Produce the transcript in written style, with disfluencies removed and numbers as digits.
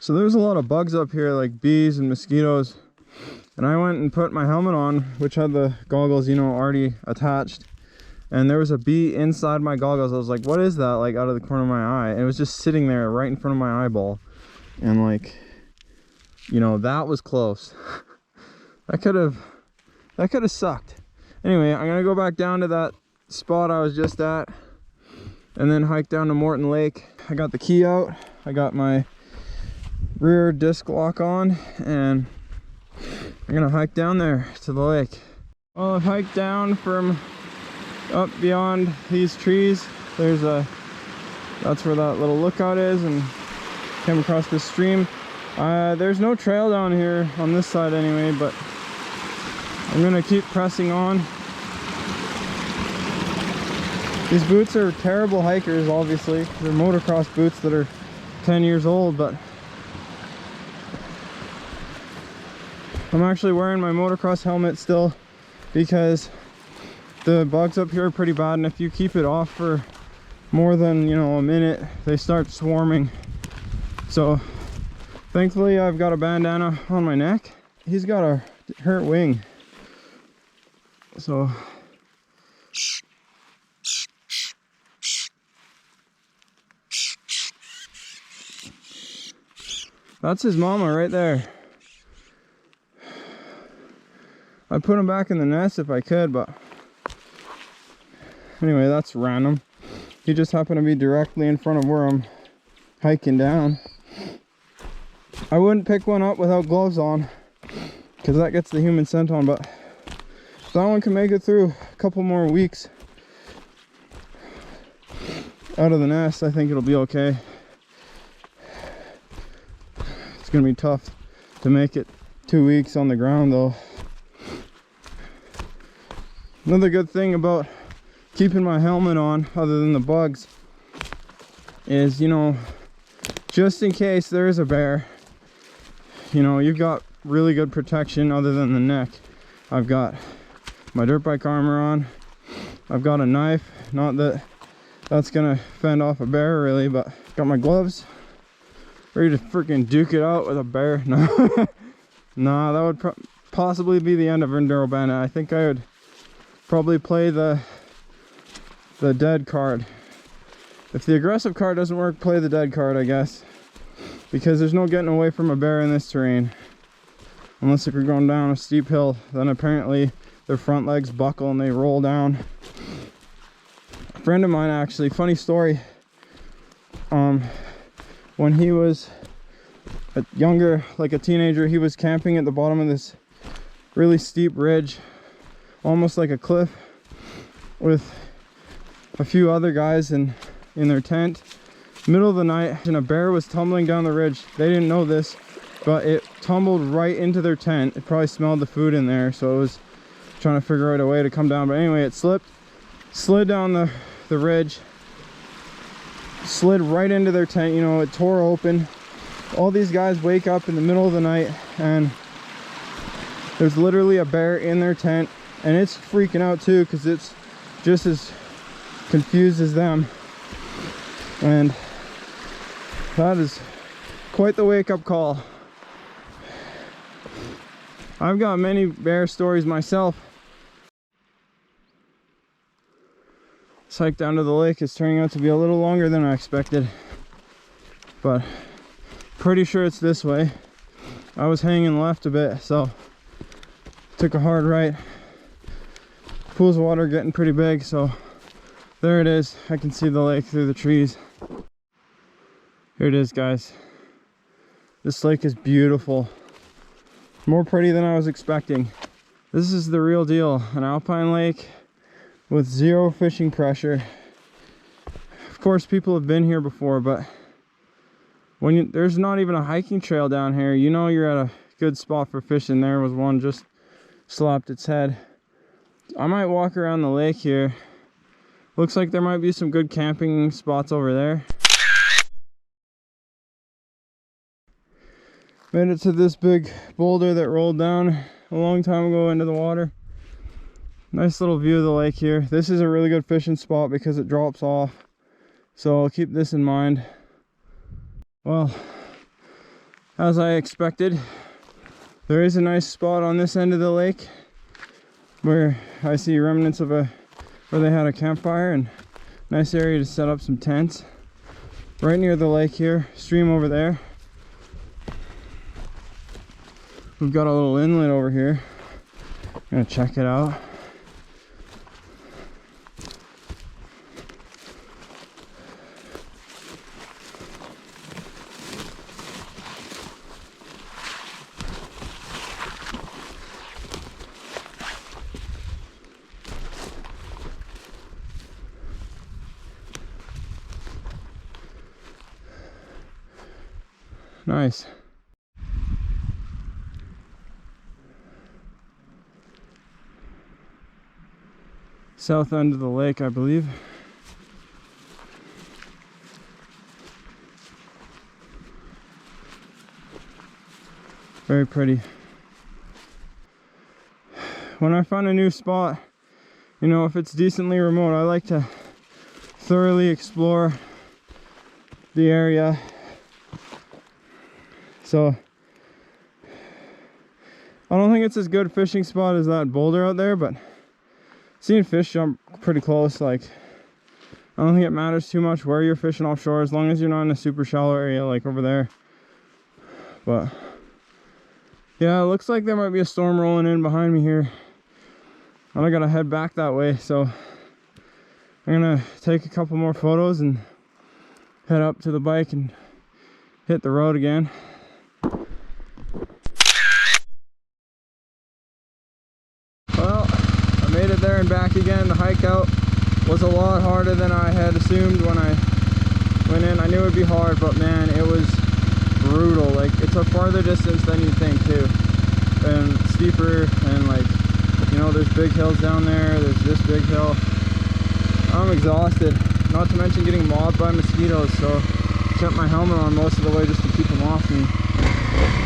So there's a lot of bugs up here, like bees and mosquitoes. And I went and put my helmet on, which had the goggles, you know, already attached. And there was a bee inside my goggles. I was like, what is that? Like out of the corner of my eye. And it was just sitting there right in front of my eyeball. And like, you know, that was close. That could have sucked. Anyway, I'm gonna go back down to that spot I was just at and then hike down to Morton Lake. I got the key out. I got my rear disc lock on and I'm gonna hike down there to the lake. Well, I've hiked down from up beyond these trees. That's where that little lookout is, and came across this stream. There's no trail down here on this side anyway, but I'm gonna keep pressing on. These boots are terrible hikers, obviously. They're motocross boots that are 10 years old, but I'm actually wearing my motocross helmet still because the bugs up here are pretty bad, and if you keep it off for more than, you know, a minute, they start swarming. So thankfully I've got a bandana on my neck. He's got a hurt wing, so that's his mama right there. I'd put him back in the nest if I could, but anyway, that's random. He just happened to be directly in front of where I'm hiking down. I wouldn't pick one up without gloves on because that gets the human scent on, but if that one can make it through a couple more weeks out of the nest, I think it'll be okay. It's gonna be tough to make it 2 weeks on the ground though. Another good thing about keeping my helmet on, other than the bugs, is, you know, just in case there is a bear, you know, you've got really good protection other than the neck. I've got my dirt bike armor on. I've got a knife, not that that's gonna fend off a bear really, but got my gloves ready to freaking duke it out with a bear. No, nah, that would possibly be the end of Enduro Bandit. I think I would probably play the dead card. If the aggressive card doesn't work, play the dead card, I guess, because there's no getting away from a bear in this terrain, unless if you're going down a steep hill. Then apparently their front legs buckle and they roll down. A friend of mine, actually, funny story, when he was younger, like a teenager, he was camping at the bottom of this really steep ridge, almost like a cliff, with a few other guys in their tent. Middle of the night, and a bear was tumbling down the ridge. They didn't know this, but it tumbled right into their tent. It probably smelled the food in there, so it was trying to figure out a way to come down. But anyway, it slid down the ridge, slid right into their tent. You know, it tore open. All these guys wake up in the middle of the night and there's literally a bear in their tent, and it's freaking out too because it's just as confused as them. And that is quite the wake-up call. I've got many bear stories myself. This hike down to the lake is turning out to be a little longer than I expected, but pretty sure it's this way. I was hanging left a bit, so took a hard right. Pools of water getting pretty big, so there it is. I can see the lake through the trees. Here it is, guys. This lake is beautiful. More pretty than I was expecting. This is the real deal. An alpine lake with zero fishing pressure. Of course, people have been here before, but when there's not even a hiking trail down here, you know you're at a good spot for fishing. There was one just slapped its head. I might walk around the lake here. Looks like there might be some good camping spots over there. Made it to this big boulder that rolled down a long time ago into the water. Nice little view of the lake here. This is a really good fishing spot because it drops off, so I'll keep this in mind. Well, as I expected. There is a nice spot on this end of the lake where I see remnants of where they had a campfire, and nice area to set up some tents. Right near the lake here, stream over there. We've got a little inlet over here. I'm gonna check it out. Nice. South end of the lake, I believe. Very pretty. When I find a new spot, you know, if it's decently remote, I like to thoroughly explore the area. So I don't think it's as good a fishing spot as that boulder out there, but seeing fish jump pretty close, like, I don't think it matters too much where you're fishing offshore, as long as you're not in a super shallow area like over there. But yeah, it looks like there might be a storm rolling in behind me here, and I gotta head back that way, so I'm gonna take a couple more photos and head up to the bike and hit the road again. Well, I made it there and back again. The hike out was a lot harder than I had assumed when I went in. I knew it would be hard, but man, it was brutal. Like, it's a farther distance than you'd think too, and steeper, and like, you know, there's big hills down there, there's this big hill. I'm exhausted, not to mention getting mobbed by mosquitoes, so I kept my helmet on most of the way just to keep them off me.